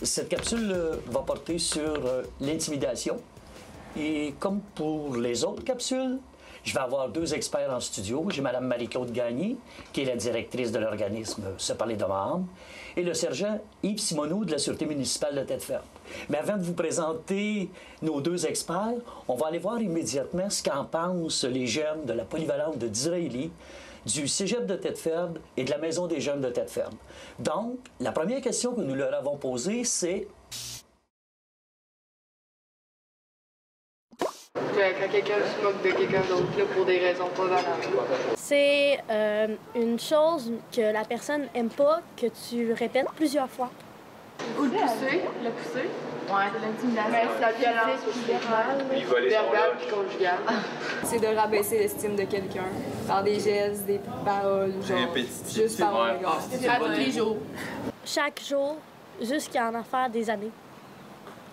Cette capsule va porter sur l'intimidation. Et comme pour les autres capsules, je vais avoir deux experts en studio. J'ai Mme Marie-Claude Gagné, qui est la directrice de l'organisme Se parler de Maham, et le sergent Yves Simoneau de la Sûreté municipale de Tête-Ferme. Mais avant de vous présenter nos deux experts, on va aller voir immédiatement ce qu'en pensent les jeunes de la polyvalente de Disraeli, du Cégep de Tête-Ferme et de la Maison des jeunes de Tête-Ferme. Donc, la première question que nous leur avons posée, c'est... Quand quelqu'un se moque de quelqu'un d'autre là, pour des raisons pas valables. C'est une chose que la personne aime pas, que tu répètes plusieurs fois. Ou le pousser. Le pousser. Ouais, c'est l'intimidation. Mais c'est la violence aussi. Verbale puis conjugale. C'est de rabaisser l'estime de quelqu'un par des gestes, des paroles, genre juste par un regard. À tous les jours. Chaque jour, jusqu'à en faire des années.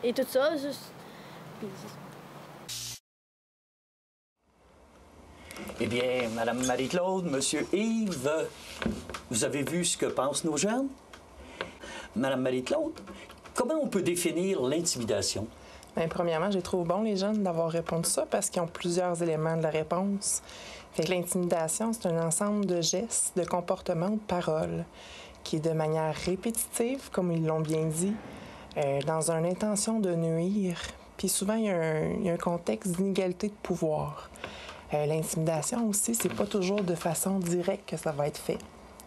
Et tout ça, juste... Puis, Eh bien, Mme Marie-Claude, M. Yves, vous avez vu ce que pensent nos jeunes? Mme Marie-Claude, comment on peut définir l'intimidation? Bien, premièrement, je trouve bon, les jeunes, d'avoir répondu ça parce qu'ils ont plusieurs éléments de la réponse. Fait que l'intimidation, c'est un ensemble de gestes, de comportements ou de paroles qui est de manière répétitive, comme ils l'ont bien dit, dans une intention de nuire. Puis souvent, il y a un contexte d'inégalité de pouvoir. L'intimidation aussi, c'est pas toujours de façon directe que ça va être fait.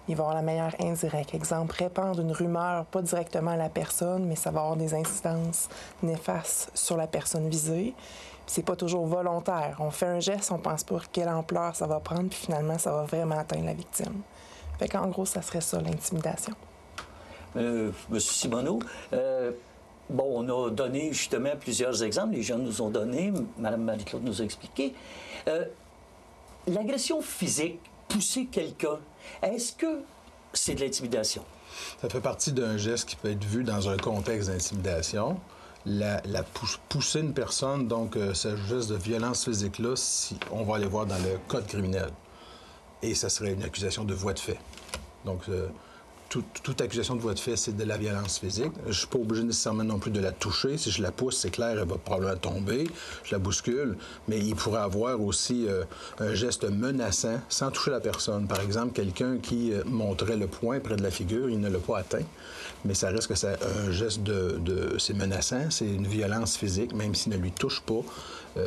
Il va y avoir la manière indirecte. Exemple, répandre une rumeur, pas directement à la personne, mais ça va avoir des incidences néfastes sur la personne visée. Puis c'est pas toujours volontaire. On fait un geste, on pense pas quelle ampleur ça va prendre, puis finalement, ça va vraiment atteindre la victime. Fait qu'en gros, ça serait ça, l'intimidation. Monsieur Simoneau, bon, on a donné justement plusieurs exemples. Les jeunes nous ont donné, Mme Marie-Claude nous a expliqué. L'agression physique, pousser quelqu'un, est-ce que c'est de l'intimidation? Ça fait partie d'un geste qui peut être vu dans un contexte d'intimidation. Pousser une personne, donc ce geste de violence physique-là, si on va aller voir dans le code criminel. Et ça serait une accusation de voie de fait. Donc, toute accusation de voie de fait, c'est de la violence physique. Je ne suis pas obligé nécessairement non plus de la toucher. Si je la pousse, c'est clair, elle va probablement tomber. Je la bouscule. Mais il pourrait avoir aussi un geste menaçant sans toucher la personne. Par exemple, quelqu'un qui montrait le poing près de la figure, il ne l'a pas atteint. Mais ça reste que c'est un geste c'est menaçant, c'est une violence physique, même s'il ne lui touche pas.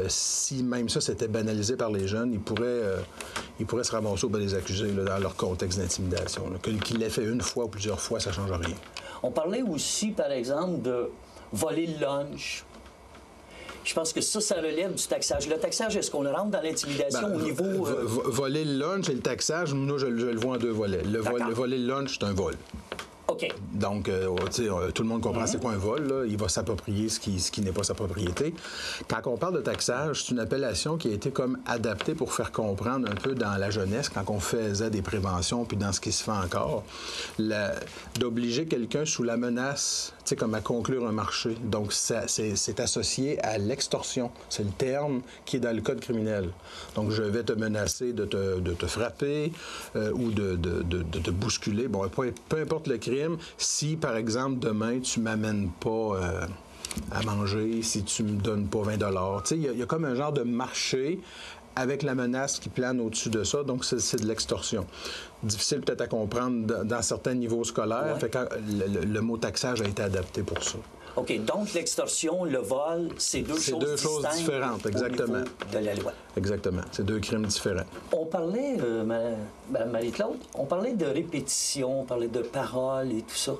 Si même ça, c'était banalisé par les jeunes, ils pourraient se ramasser au bas des accusés là, dans leur contexte d'intimidation. Qu'ils l'aient fait une fois ou plusieurs fois, ça ne change rien. On parlait aussi, par exemple, de voler le lunch. Je pense que ça relève du taxage. Le taxage, est-ce qu'on rentre dans l'intimidation au niveau... Voler le lunch et le taxage, moi, je le vois en deux volets. Voler le lunch, c'est un vol. OK. Donc, tout le monde comprend c'est quoi un vol. Là. Il va s'approprier ce qui n'est pas sa propriété. Quand on parle de taxage, c'est une appellation qui a été comme adaptée pour faire comprendre un peu dans la jeunesse, quand on faisait des préventions, puis dans ce qui se fait encore, d'obliger quelqu'un sous la menace, comme à conclure un marché. Donc, c'est associé à l'extorsion. C'est le terme qui est dans le code criminel. Donc, je vais te menacer de te frapper ou de te bousculer. Bon, peu importe le crime, si, par exemple, demain, tu ne m'amènes pas à manger, si tu ne me donnes pas 20 $, il y a comme un genre de marché avec la menace qui plane au-dessus de ça, donc c'est de l'extorsion. Difficile peut-être à comprendre dans certains niveaux scolaires, fait que le mot taxage a été adapté pour ça. OK, donc l'extorsion, le vol, c'est deux choses différentes, exactement. De la loi. Exactement, c'est deux crimes différents. On parlait, Mme Marie-Claude, on parlait de répétition, on parlait de paroles et tout ça.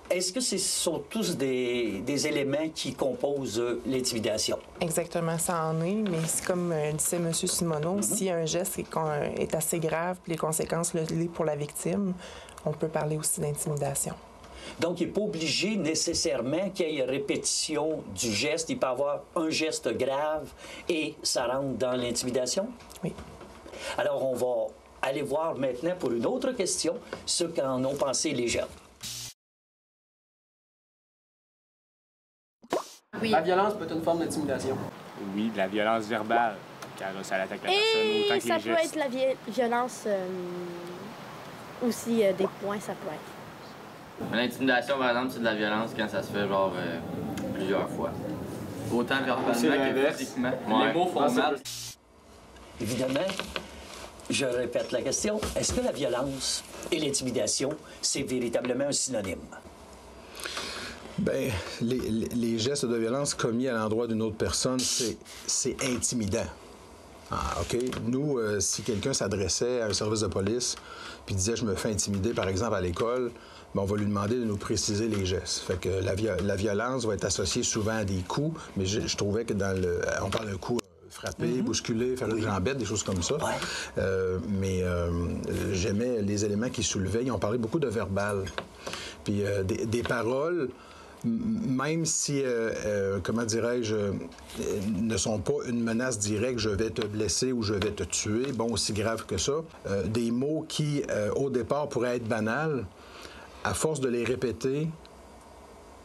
Est-ce que ce sont tous des éléments qui composent l'intimidation? Exactement, ça en est, mais c'est comme disait M. Simoneau, si un geste est assez grave, puis les conséquences l'est pour la victime, on peut parler aussi d'intimidation. Donc, il n'est pas obligé nécessairement qu'il y ait répétition du geste. Il peut y avoir un geste grave et ça rentre dans l'intimidation? Oui. Alors, on va aller voir maintenant pour une autre question ce qu'en ont pensé les jeunes. Oui. La violence peut être une forme d'intimidation. Oui, de la violence verbale, car ça attaque la personne autant que les gestes. Et ça peut être la violence aussi, des points, ça peut être. L'intimidation, par exemple, c'est de la violence quand ça se fait genre plusieurs fois. Autant verbalement que physiquement. Les mots font mal. Évidemment, je répète la question, est-ce que la violence et l'intimidation, c'est véritablement un synonyme? Bien, les gestes de violence commis à l'endroit d'une autre personne, c'est intimidant. Ah, OK. Nous, si quelqu'un s'adressait à un service de police puis disait « je me fais intimider », par exemple, à l'école, bien, on va lui demander de nous préciser les gestes. Fait que la violence va être associée souvent à des coups, mais je trouvais que on parle d'un coup frapper, bousculer, faire une jambette, des choses comme ça. Ouais. Mais j'aimais les éléments qu'ils soulevaient. Ils ont parlé beaucoup de verbal. Puis des paroles, même si, comment dirais-je, ne sont pas une menace directe, je vais te blesser ou je vais te tuer, bon, aussi grave que ça. Des mots qui, au départ, pourraient être banals, à force de les répéter,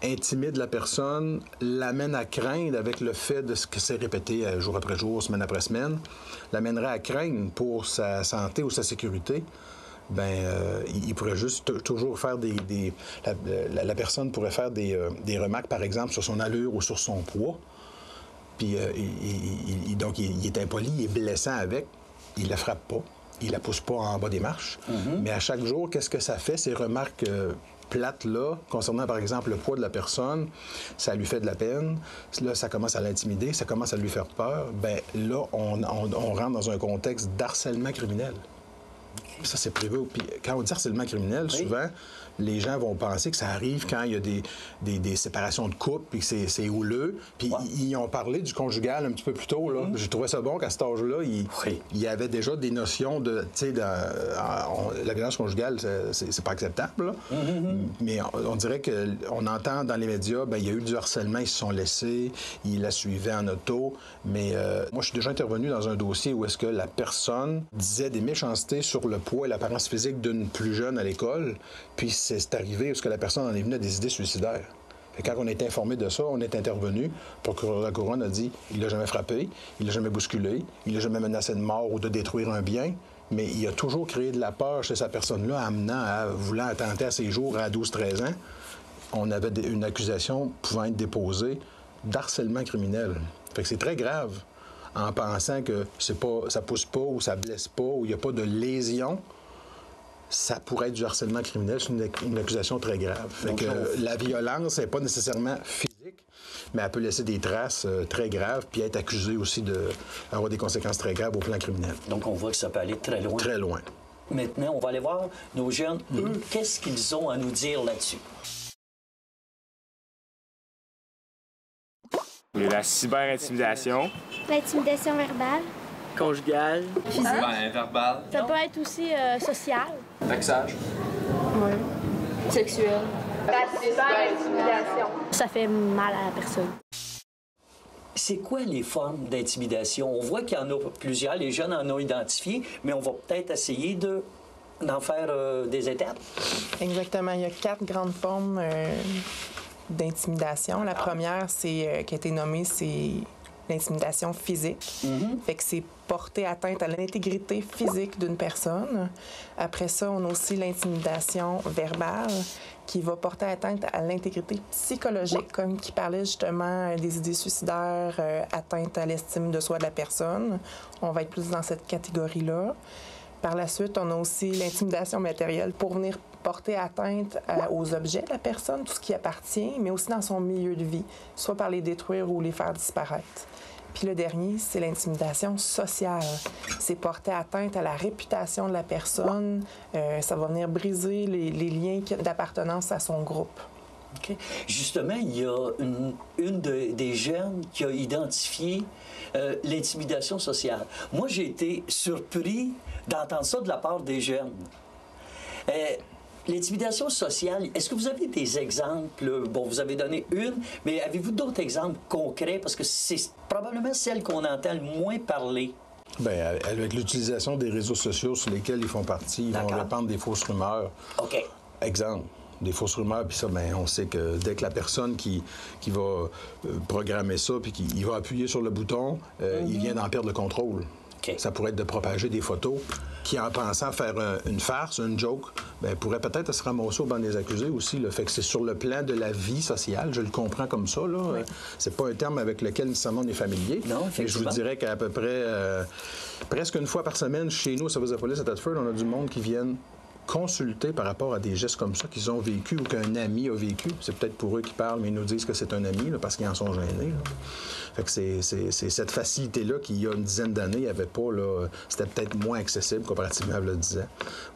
intimide la personne, l'amène à craindre avec le fait de ce que c'est répété jour après jour, semaine après semaine, l'amènerait à craindre pour sa santé ou sa sécurité. Bien, il pourrait juste toujours faire la personne pourrait faire des remarques, par exemple, sur son allure ou sur son poids. Puis, donc, il est impoli, il est blessant avec. Il la frappe pas, il la pousse pas en bas des marches. Mais à chaque jour, qu'est-ce que ça fait, ces remarques plates-là, concernant, par exemple, le poids de la personne, ça lui fait de la peine. Là, ça commence à l'intimider, ça commence à lui faire peur. Bien, là, on rentre dans un contexte d'harcèlement criminel. Ça, c'est prévu. Puis quand on dit harcèlement criminel, souvent, les gens vont penser que ça arrive quand il y a des séparations de couple, puis que c'est houleux. Puis ils ont parlé du conjugal un petit peu plus tôt. Là. J'ai trouvé ça bon qu'à cet âge-là, il y avait déjà des notions de... Tu sais, la violence conjugale, c'est pas acceptable. Là. Mais on dirait qu'on entend dans les médias, bien, il y a eu du harcèlement, ils se sont laissés, ils la suivaient en auto. Mais moi, je suis déjà intervenu dans un dossier où est-ce que la personne disait des méchancetés sur le poids et l'apparence physique d'une plus jeune à l'école, puis c'est arrivé parce que la personne en est venue à des idées suicidaires. Et quand on est informé de ça, on est intervenu. Le procureur de la Couronne a dit il l'a jamais frappé, il l'a jamais bousculé, il l'a jamais menacé de mort ou de détruire un bien, mais il a toujours créé de la peur chez sa personne-là, voulant attenter à ses jours à 12-13 ans. On avait une accusation pouvant être déposée d'harcèlement criminel. Fait que c'est très grave en pensant que ça pousse pas ou ça blesse pas ou il n'y a pas de lésion. Ça pourrait être du harcèlement criminel. C'est une accusation très grave. Fait que la violence n'est pas nécessairement physique, mais elle peut laisser des traces très graves puis être accusée aussi d'avoir des conséquences très graves au plan criminel. Donc, on voit que ça peut aller très loin. Très loin. Maintenant, on va aller voir nos jeunes. Eux, qu'est-ce qu'ils ont à nous dire là-dessus? Il y a la cyber-intimidation. L'intimidation verbale. Conjugale. Physique. Verbal. Ça peut être aussi social. Taxage. Oui. Sexuel. Intimidation. Ça fait mal à la personne. C'est quoi les formes d'intimidation? On voit qu'il y en a plusieurs, les jeunes en ont identifié, mais on va peut-être essayer d'en faire des étapes. Exactement. Il y a 4 grandes formes d'intimidation. La première, qui a été nommée, c'est l'intimidation physique. Fait que c'est porter atteinte à l'intégrité physique d'une personne. Après ça, on a aussi l'intimidation verbale qui va porter atteinte à l'intégrité psychologique, comme qui parlait justement des idées suicidaires, atteinte à l'estime de soi de la personne. On va être plus dans cette catégorie-là. Par la suite, on a aussi l'intimidation matérielle pour venir porter atteinte aux objets de la personne, tout ce qui appartient, mais aussi dans son milieu de vie, soit par les détruire ou les faire disparaître. Puis le dernier, c'est l'intimidation sociale. C'est porter atteinte à la réputation de la personne. Ça va venir briser les liens d'appartenance à son groupe. Okay. Justement, il y a une des jeunes qui a identifié l'intimidation sociale. Moi, j'ai été surpris d'entendre ça de la part des jeunes. L'intimidation sociale, est-ce que vous avez des exemples? Bon, vous avez donné une, mais avez-vous d'autres exemples concrets? Parce que c'est probablement celle qu'on entend le moins parler. Bien, avec l'utilisation des réseaux sociaux sur lesquels ils font partie, ils vont répandre des fausses rumeurs. OK. Exemple, des fausses rumeurs, puis ça, bien, on sait que dès que la personne qui va programmer ça, puis qui va appuyer sur le bouton, il vient d'en perdre le contrôle. Okay. Ça pourrait être de propager des photos qui, en pensant faire une farce, une joke, bien, pourrait peut-être se ramasser au banc des accusés aussi. Le fait que c'est sur le plan de la vie sociale, je le comprends comme ça. Là. Oui. C'est pas un terme avec lequel nécessairement on est familier. Non, mais je vous dirais qu'à peu près presque une fois par semaine, chez nous, au service de police à Thetford, on a du monde qui viennent consulter par rapport à des gestes comme ça qu'ils ont vécu ou qu'un ami a vécu. C'est peut-être pour eux qui parlent, mais ils nous disent que c'est un ami là, parce qu'ils en sont gênés. Là. Fait que c'est cette facilité-là qu'il y a une dizaine d'années, il n'y avait pas. Là, c'était peut-être moins accessible comparativement à 10 ans.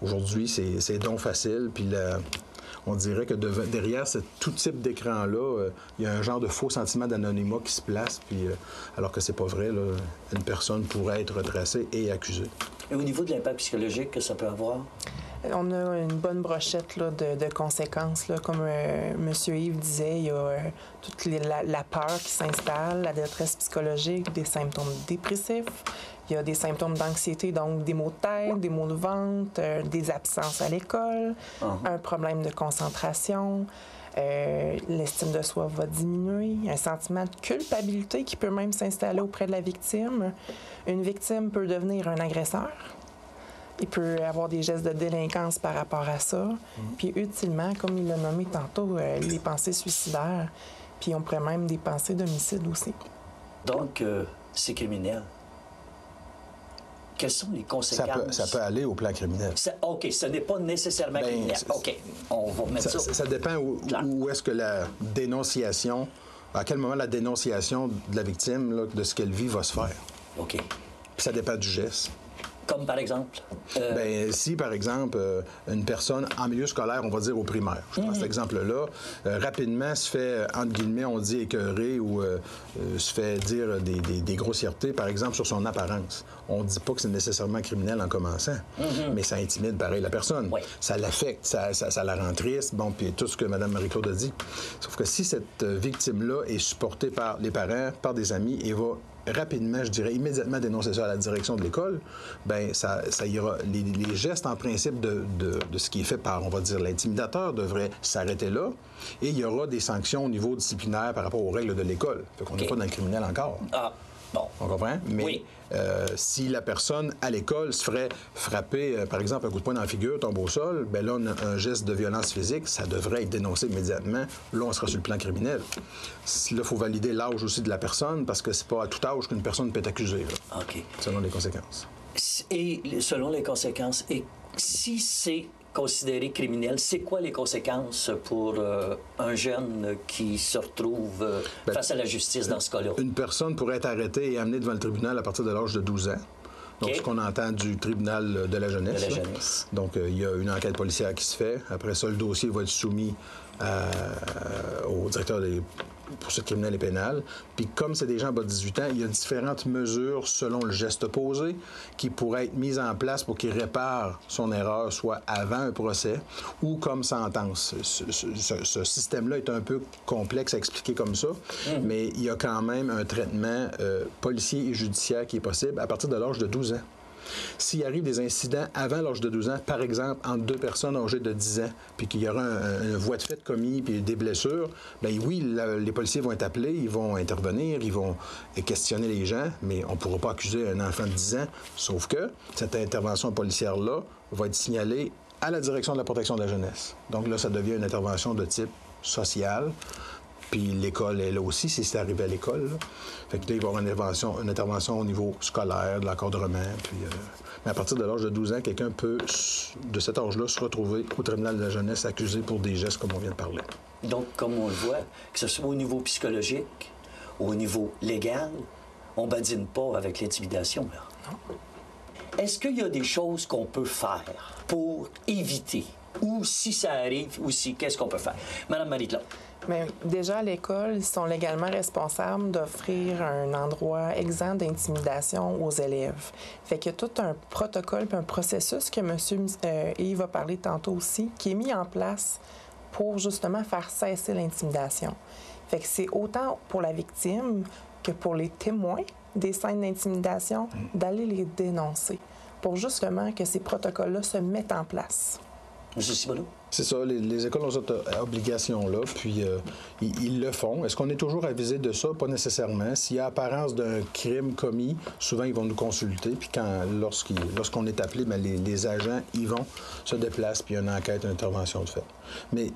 Aujourd'hui, c'est donc facile. Puis on dirait que derrière tout type d'écran-là, il y a un genre de faux sentiment d'anonymat qui se place, puis, alors que c'est pas vrai. Là, une personne pourrait être retracée et accusée. Et au niveau de l'impact psychologique que ça peut avoir? On a une bonne brochette là, de conséquences. Là. Comme M. Yves disait, il y a toute la peur qui s'installe, la détresse psychologique, des symptômes dépressifs. Il y a des symptômes d'anxiété, donc des maux de tête, des maux de ventre, des absences à l'école, un problème de concentration. L'estime de soi va diminuer, un sentiment de culpabilité qui peut même s'installer auprès de la victime. Une victime peut devenir un agresseur. Il peut avoir des gestes de délinquance par rapport à ça. Puis utilement, comme il l'a nommé tantôt, les pensées suicidaires. Puis on pourrait même des pensées d'homicide aussi. Donc, c'est criminel. Quelles sont les conséquences? Ça peut aller au plan criminel. OK, ce n'est pas nécessairement criminel. OK, on va remettre ça. Ça dépend où est-ce que la dénonciation, à quel moment la dénonciation de la victime, là, de ce qu'elle vit, va se faire. OK. Puis ça dépend du geste. Comme par exemple? Si, par exemple, une personne en milieu scolaire, on va dire au primaire, je prends cet exemple-là, rapidement se fait, entre guillemets, on dit écœurer ou se fait dire des grossièretés, par exemple, sur son apparence. On ne dit pas que c'est nécessairement criminel en commençant, mais ça intimide pareil la personne. Oui. Ça l'affecte, ça la rend triste, bon, puis tout ce que Mme Marie-Claude a dit. Sauf que si cette victime-là est supportée par les parents, par des amis, et va rapidement, je dirais, immédiatement dénoncer ça à la direction de l'école, bien, ça ira. Les gestes, en principe, de ce qui est fait par, on va dire, l'intimidateur devraient s'arrêter là. Et il y aura des sanctions au niveau disciplinaire par rapport aux règles de l'école. Fait qu'on n'est pas dans le criminel encore. Ah, bon. On comprend? Mais oui. Si la personne, à l'école, se ferait frapper, par exemple, un coup de poing dans la figure, tombe au sol, bien là, un geste de violence physique, ça devrait être dénoncé immédiatement. Là, on sera sur le plan criminel. Là, il faut valider l'âge aussi de la personne, parce que c'est pas à tout âge qu'une personne peut être accusée. Là, OK. selon les conséquences. Et selon les conséquences, et si c'est considéré criminel, c'est quoi les conséquences pour un jeune qui se retrouve face à la justice dans ce cas-là? Une personne pourrait être arrêtée et amenée devant le tribunal à partir de l'âge de 12 ans. Donc, ce qu'on entend du tribunal de la jeunesse. De la jeunesse. Donc, il y a une enquête policière qui se fait. Après ça, le dossier va être soumis au directeur des poursuites criminelles et pénales. Puis, comme c'est des gens en bas de 18 ans, il y a différentes mesures selon le geste posé qui pourraient être mises en place pour qu'il répare son erreur, soit avant un procès ou comme sentence. Ce système-là est un peu complexe à expliquer comme ça, mais il y a quand même un traitement policier et judiciaire qui est possible à partir de l'âge de 12 ans. S'il arrive des incidents avant l'âge de 12 ans, par exemple, entre deux personnes âgées de 10 ans, puis qu'il y aura un voie de fait commis, puis des blessures, bien oui, les policiers vont être appelés, ils vont intervenir, ils vont questionner les gens, mais on ne pourra pas accuser un enfant de 10 ans, sauf que cette intervention policière-là va être signalée à la direction de la protection de la jeunesse. Donc là, ça devient une intervention de type social. Puis l'école est là aussi, si c'est arrivé à l'école. Là. Fait que là, il va y avoir une intervention au niveau scolaire, de l'encadrement. Puis, mais à partir de l'âge de 12 ans, quelqu'un peut, de cet âge-là, se retrouver au tribunal de la jeunesse accusé pour des gestes comme on vient de parler. Donc, comme on le voit, que ce soit au niveau psychologique, au niveau légal, on ne badine pas avec l'intimidation, là. Non. Est-ce qu'il y a des choses qu'on peut faire pour éviter? Ou si ça arrive aussi, qu'est-ce qu'on peut faire? Madame Marie-Claude. Bien, déjà, à l'école, ils sont légalement responsables d'offrir un endroit exempt d'intimidation aux élèves. Fait qu'il y a tout un protocole et un processus que M. Yves a parlé tantôt aussi, qui est mis en place pour justement faire cesser l'intimidation. Fait que c'est autant pour la victime que pour les témoins des scènes d'intimidation d'aller les dénoncer pour justement que ces protocoles-là se mettent en place. M. Cibolo? C'est ça, les écoles ont cette obligation-là, puis ils le font. Est-ce qu'on est toujours avisé de ça? Pas nécessairement. S'il y a apparence d'un crime commis, souvent ils vont nous consulter, puis lorsqu'on est appelé, bien, les agents y vont, se déplacent, puis il y a une enquête, une intervention de fait. Mais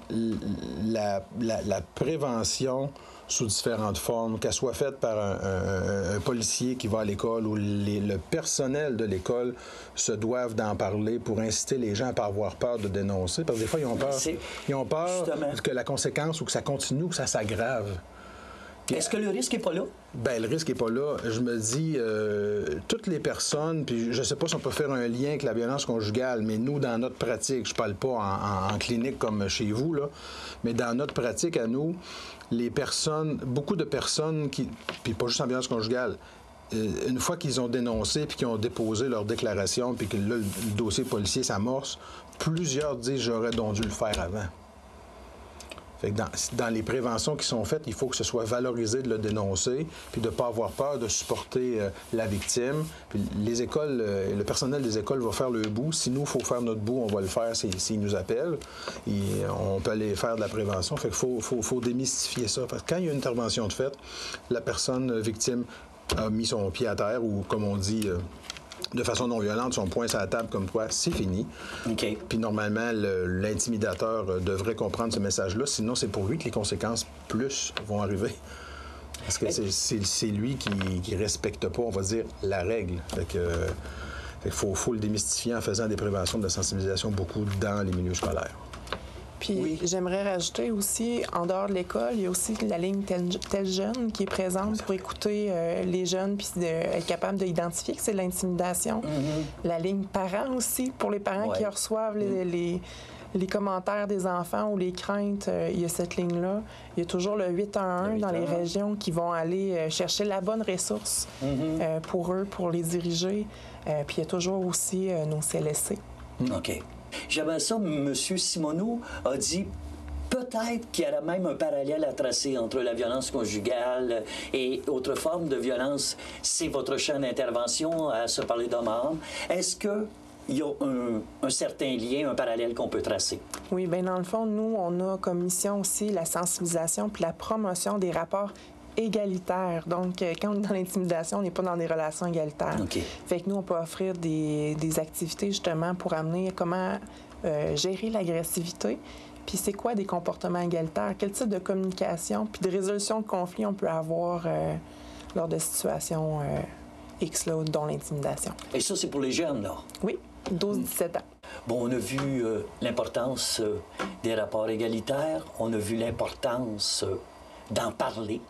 la prévention sous différentes formes, qu'elle soit faite par un policier qui va à l'école ou le personnel de l'école se doivent d'en parler pour inciter les gens à ne pas avoir peur de dénoncer. Parce que des fois, ils ont peur que la conséquence ou que ça continue ou que ça s'aggrave. Est-ce que le risque n'est pas là? Bien, le risque n'est pas là. Je me dis, toutes les personnes, puis je ne sais pas si on peut faire un lien avec la violence conjugale, mais nous, dans notre pratique, je ne parle pas en clinique comme chez vous, là, mais dans notre pratique à nous, les personnes, beaucoup de personnes puis pas juste en violence conjugale, une fois qu'ils ont dénoncé puis qu'ils ont déposé leur déclaration puis que là, le dossier policier s'amorce, plusieurs disent « j'aurais donc dû le faire avant ». Fait que dans les préventions qui sont faites, il faut que ce soit valorisé de le dénoncer, puis de ne pas avoir peur de supporter la victime. Puis les écoles, le personnel des écoles va faire le bout. Si nous, il faut faire notre bout, on va le faire s'ils nous appellent. Et on peut aller faire de la prévention. Fait qu'il faut démystifier ça. Parce que quand il y a une intervention de fait, la personne victime a mis son pied à terre, ou comme on dit... de façon non violente, son poing sur la table comme toi, c'est fini. Okay. Puis normalement, l'intimidateur devrait comprendre ce message-là, sinon c'est pour lui que les conséquences plus vont arriver. Parce que c'est lui qui respecte pas, on va dire, la règle. Fait que faut le démystifier en faisant des préventions de sensibilisation beaucoup dans les milieux scolaires. Puis j'aimerais rajouter aussi, en dehors de l'école, il y a aussi la ligne Tel Jeune qui est présente pour écouter les jeunes puis être capable d'identifier que c'est de l'intimidation. La ligne parents aussi, pour les parents qui reçoivent les commentaires des enfants ou les craintes, il y a cette ligne-là. Il y a toujours le 811 dans les régions qui vont aller chercher la bonne ressource pour eux, pour les diriger. Puis il y a toujours aussi nos CLSC. OK. J'avais ça, M. Simoneau a dit peut-être qu'il y aurait même un parallèle à tracer entre la violence conjugale et autres formes de violence. C'est votre champ d'intervention à se parler d'homme à homme. Est-ce qu'il y a un certain lien, un parallèle qu'on peut tracer? Oui, bien dans le fond, nous, on a comme mission aussi la sensibilisation puis la promotion des rapports égalitaire. Donc, quand on est dans l'intimidation, on n'est pas dans des relations égalitaires. Okay. Fait que nous, on peut offrir des activités justement pour amener comment gérer l'agressivité. Puis c'est quoi des comportements égalitaires? Quel type de communication puis de résolution de conflits on peut avoir lors de situations X, là, dont l'intimidation. Et ça, c'est pour les jeunes, là? Oui, 12-17 ans. Bon, on a vu l'importance des rapports égalitaires. On a vu l'importance d'en parler.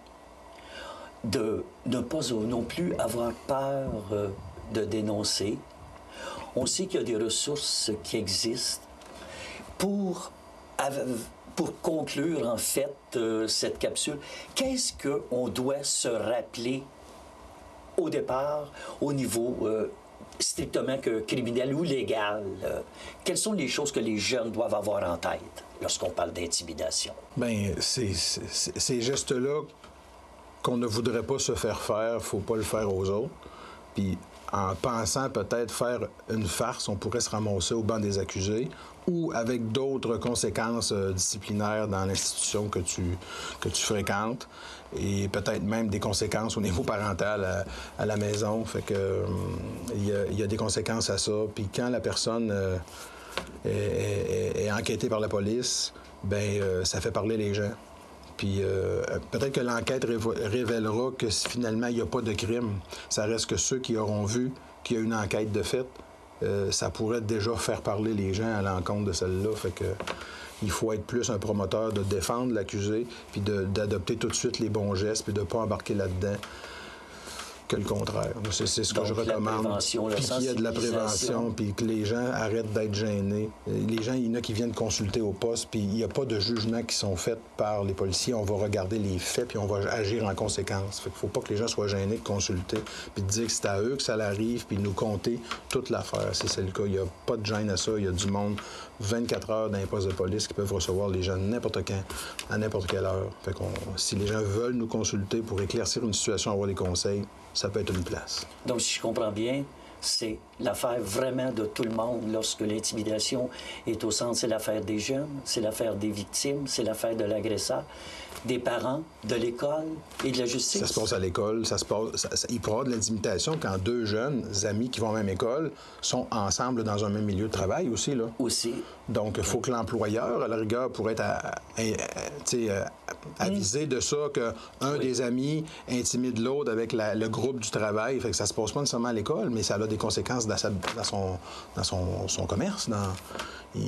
De ne pas non plus avoir peur de dénoncer. On sait qu'il y a des ressources qui existent. Pour conclure, en fait, cette capsule, qu'est-ce qu'on doit se rappeler au départ, au niveau strictement que criminel ou légal? Quelles sont les choses que les jeunes doivent avoir en tête lorsqu'on parle d'intimidation? Bien, ces gestes-là qu'on ne voudrait pas se faire faire, il ne faut pas le faire aux autres. Puis en pensant peut-être faire une farce, on pourrait se ramasser au banc des accusés ou avec d'autres conséquences disciplinaires dans l'institution que tu fréquentes et peut-être même des conséquences au niveau parental à la maison. Fait que il y a des conséquences à ça. Puis quand la personne est enquêtée par la police, bien, ça fait parler les gens. Puis peut-être que l'enquête révélera que finalement, il n'y a pas de crime. Ça reste que ceux qui auront vu qu'il y a une enquête de fait, ça pourrait déjà faire parler les gens à l'encontre de celle-là. Fait que il faut être plus un promoteur de défendre l'accusé, puis d'adopter tout de suite les bons gestes, puis de ne pas embarquer là-dedans que le contraire. C'est ce que je recommande. Puis qu'il y a de la prévention, puis que les gens arrêtent d'être gênés. Les gens, il y en a qui viennent consulter au poste, puis il n'y a pas de jugements qui sont faits par les policiers. On va regarder les faits, puis on va agir en conséquence. Fait qu'il ne faut pas que les gens soient gênés de consulter, puis de dire que c'est à eux que ça arrive, puis de nous compter toute l'affaire, si c'est le cas. Il n'y a pas de gêne à ça. Il y a du monde 24 heures dans les postes de police qui peuvent recevoir les gens n'importe quand, à n'importe quelle heure. Fait que si les gens veulent nous consulter pour éclaircir une situation, avoir des conseils, ça peut être une place. Donc, si je comprends bien, c'est l'affaire vraiment de tout le monde lorsque l'intimidation est au centre. C'est l'affaire des jeunes, c'est l'affaire des victimes, c'est l'affaire de l'agresseur, des parents, de l'école et de la justice. Ça se passe à l'école, il peut y avoir de l'intimidation quand deux jeunes amis qui vont à la même école sont ensemble dans un même milieu de travail aussi, là. Aussi. Donc, il faut que l'employeur, à la rigueur, pourrait être avisé de ça, qu'un des amis intimide l'autre avec le groupe du travail. Fait que ça se passe pas nécessairement à l'école, mais ça a des conséquences dans son commerce.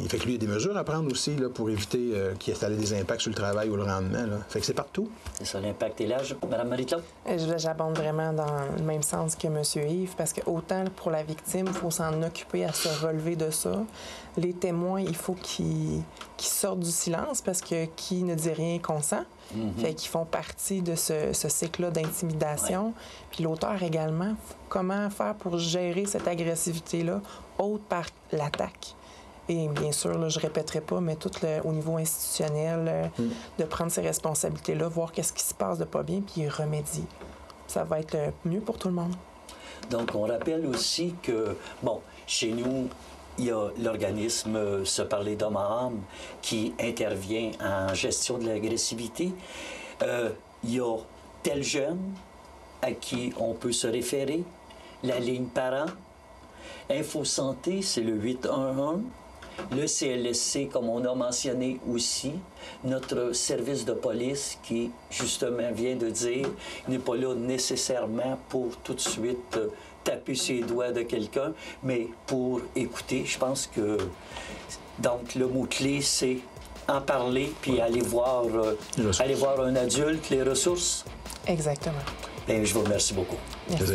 Fait que lui, il y a des mesures à prendre aussi là, pour éviter qu'il ait des impacts sur le travail ou le rendement. Là. Fait que c'est partout. C'est ça, l'impact est là. Madame Marie-Claude? J'abonde vraiment dans le même sens que M. Yves, parce que autant pour la victime, il faut s'en occuper à se relever de ça. Les témoins, il faut qu'ils sortent du silence, parce que qui ne dit rien consent. Fait qu'ils font partie de ce cycle-là d'intimidation. Ouais. Puis l'auteur également, comment faire pour gérer cette agressivité-là, autre par l'attaque. Et bien sûr, là, je ne répéterai pas, mais tout au niveau institutionnel, de prendre ces responsabilités-là, voir qu'est-ce qui se passe de pas bien, puis y remédier. Ça va être mieux pour tout le monde. Donc, on rappelle aussi que, bon, chez nous, il y a l'organisme Se parler d'homme à homme qui intervient en gestion de l'agressivité. Il y a tel jeune à qui on peut se référer, la ligne parent. Info Santé, c'est le 811. Le CLSC, comme on a mentionné aussi, notre service de police qui, justement, vient de dire, n'est pas là nécessairement pour tout de suite taper sur les doigts de quelqu'un, mais pour écouter. Je pense que, donc, le mot-clé, c'est en parler, puis aller voir un adulte, les ressources. Exactement. Bien, je vous remercie beaucoup. Merci.